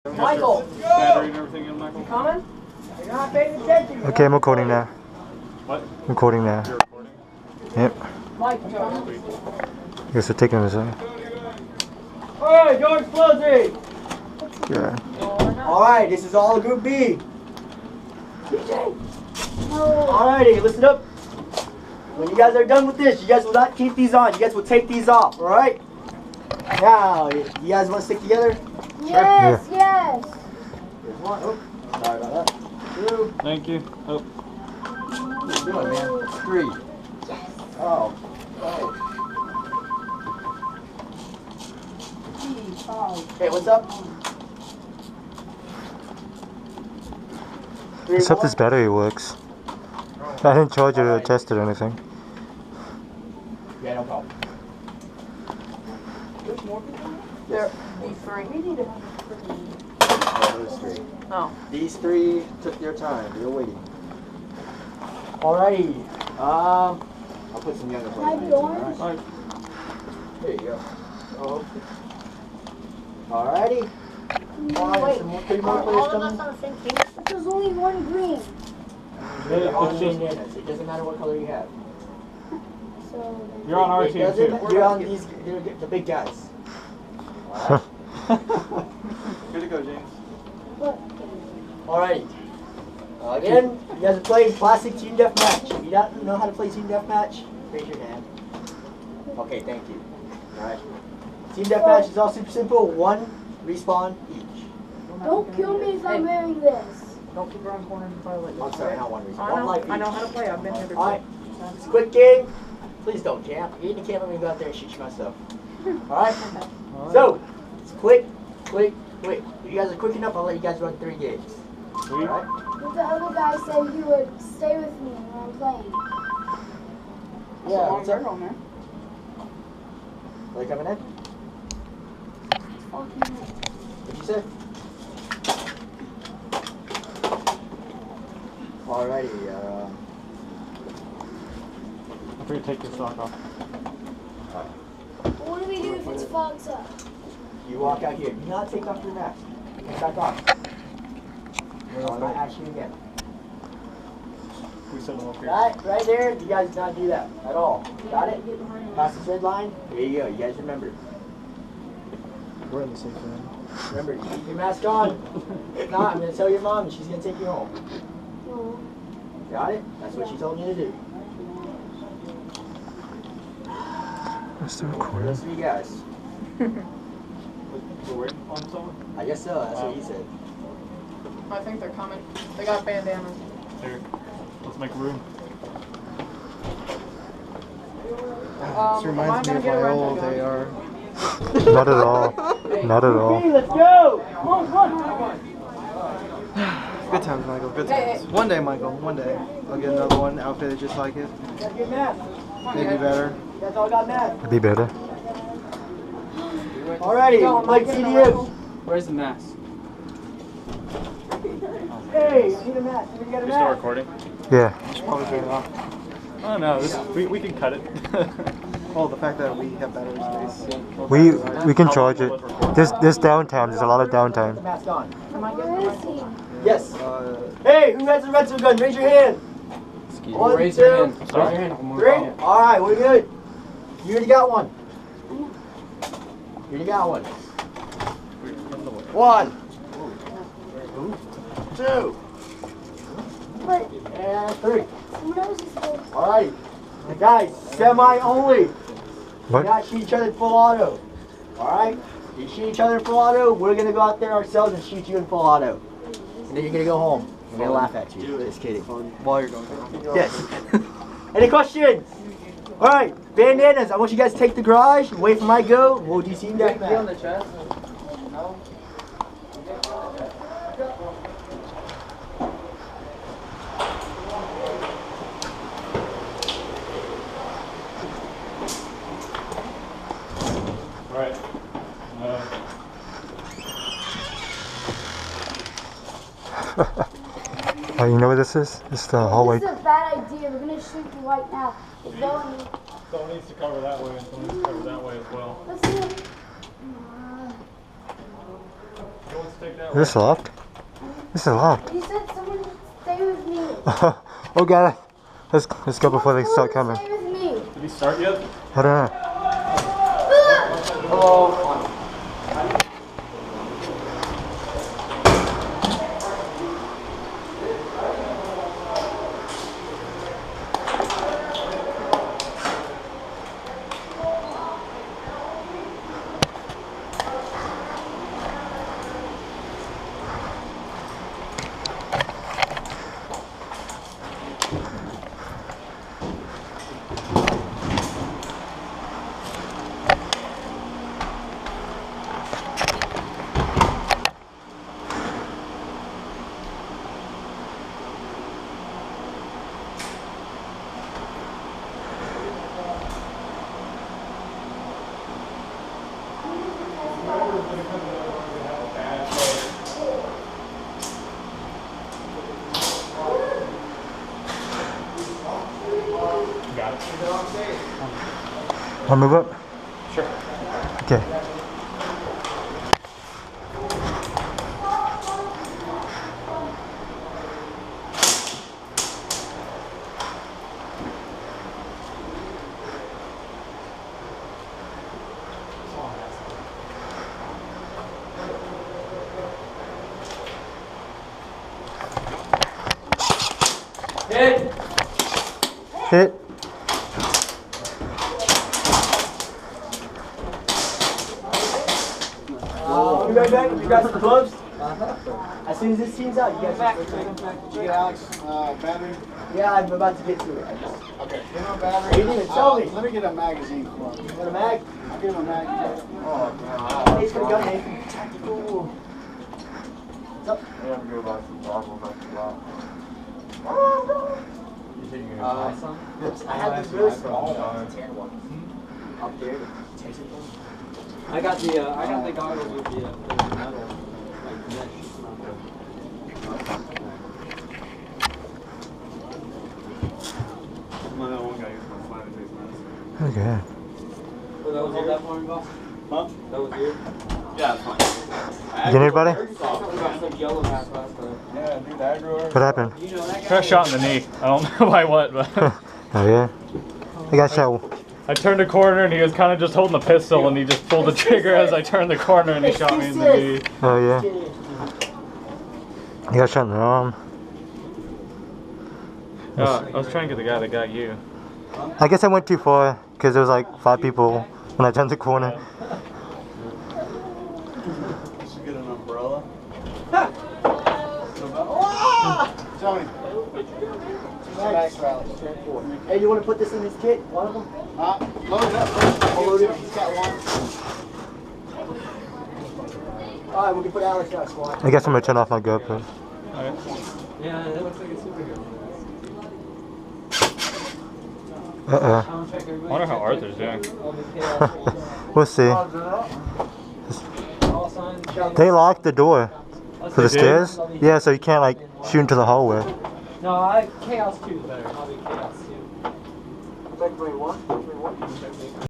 Michael! Battery and everything in, Michael? Coming? You're not paying attention. Okay, I'm recording now. What? I'm recording now. You're recording? Yep. Mike, I guess they're taking this out. Alright, George Flozzy! Yeah. Alright, this is all Group B. Alrighty, listen up. When you guys are done with this, you guys will not keep these on. You guys will take these off, alright? Now, you guys want to stick together? Yes, yes. Here's one. Oh, sorry about that. Two. Thank you. Oh. What are you doing, man? Three. Oh. Hey, what's up? Three, Let's hope one. this battery works. I didn't charge it or test it or anything. Yeah, no problem. There's more people? There. These three. We need to have Those three. Oh. These three took their time. They're waiting. Alrighty. I'll put some younger players. Can I be orange? Alright. There you go. Oh. Alrighty. Alright, some more, three more players All of coming. us on the same team? There's only one green. They're all bandanas. It doesn't matter what color you have. So You're on our It team doesn't- too. You're on these. They're the big guys. Alright. Good to go, James. what? Alright. Again, you guys are playing classic team deathmatch. If you don't know how to play team deathmatch, raise your hand. Okay, thank you. Alright. Team deathmatch is all super simple. One respawn each. Don't kill me if I'm wearing this. Don't keep around corners and toilet. I'm sorry, not one respawn. I One know, life each. I know how to play. I've been here before. Alright. It's a quick game. Please don't camp. You can't let me go out there and shoot you myself. Alright? So, it's quick. If you guys are quick enough, I'll let you guys run 3 games. Sweet. Alright? But the other guy said he would stay with me when I'm playing. Yeah, Long what's up? girl, man. Are they coming in? Fucking What'd you say? Alrighty, I'm free to take your sock off. what do we do if it's fogs up? you walk out here. Do not take off your mask. Get back on. I'll not ask you again. We set them up here. Right there, you guys do not do that at all. Got it? Pass this red line. There you go. You guys remember. We're in the same thing. Remember, keep your mask on. If not, I'm going to tell your mom and she's going to take you home. No. Got it? That's what she told me to do. I'm still The recording. rest of you guys. We're waiting on someone? I guess so. That's what he said. I think they're coming. They got bandanas. Here. Let's make room. This reminds me of my old AR. Not at all. Not at all. Okay, let's go! Good times, Michael. Good times. One day, Michael. One day. I'll get another one outfitted just like it. Got your mask. Maybe better. You guys all got masks. It'd be better. Alrighty, Mike CDM. Where's the mask? Hey, I need a mask. You got a You still mask? recording? Yeah. Should probably turn it off. Oh no, we can cut it. Oh, the fact that we have battery space. We can charge it. There's downtime. There's a lot of Put the wdowntime. mask on. Where is he? Yes. Hey, Hey, who has a rental gun? Raise your hand. One, Raise two, your hand. Raise Sorry? your hand. 3. Alright, we're good. You already got one. You already got one. 1, 2, But and 3. someone else is there. Alright. Guys, semi only. Do What? not shoot each other in full auto. Alright? You shoot each other in full auto, we're gonna go out there ourselves and shoot you in full auto. And then you're gonna go home. We're gonna laugh at you. Just kidding. while you're going home. Yes. Any questions? Alright, bandanas. I want you guys to take the garage, wait for my go. We'll do team deathmatch. the chest? No. Alright. Oh, you know what this is? It's the hallway. This is a bad idea. We're gonna shoot you right now. If no one. Someone needs to cover that way and someone needs to cover that way as well. Let's see. Who wants take that Is this locked? This is locked. You said someone would stay with me. Oh god. Let's go before they start coming. Stay with me. Did he start yet? I don't know. Oh, Got it. Wanna move up? Sure. Okay. hit. Hit. You guys back? You got some gloves? As soon as this team's out, you guys back. Get Alex, battery. Yeah, I'm about to get to it. Okay. Get him a battery. You didn't even tell me. Let me get a magazine. Come on. You want a mag? I'll get him a magazine. Oh, Hey, it's for the gun, Nathan. Tactical. What's up? I had this really small one, it's a tan one. Up there, takes it from. I got the goggles with the metal, like mesh. Okay. So that was that for me, boss? Huh? That was you? Yeah, it's fine. You get anybody? We got some yellow mask last time. Yeah, dude, aggro. What happened? You know that guy? Got shot in the knee. I don't know by what, but Oh yeah. I got shot. I turned a corner and he was kind of just holding the pistol and he just pulled the trigger as I turned the corner and he shot me in the knee. Oh yeah. I got shot in the arm. I was trying to get the guy that got you. I guess I went too far because there was like 5 people when I turned the corner. Should get an umbrella. Tony. Max rally. Hey, you want to put this in his kit? One of them? Load it up first. Load it. He's got one. Alright, we can put Alex out, squad. I guess I'm gonna turn off my GoPro. Yeah, that looks like a superhero. Uh-oh. I wonder how Arthur's doing. We'll see. They locked the door for the They did? stairs. Yeah, so you can't like shoot into the hallway. No, Chaos 2 is better. I'll be Chaos 2. Check 21.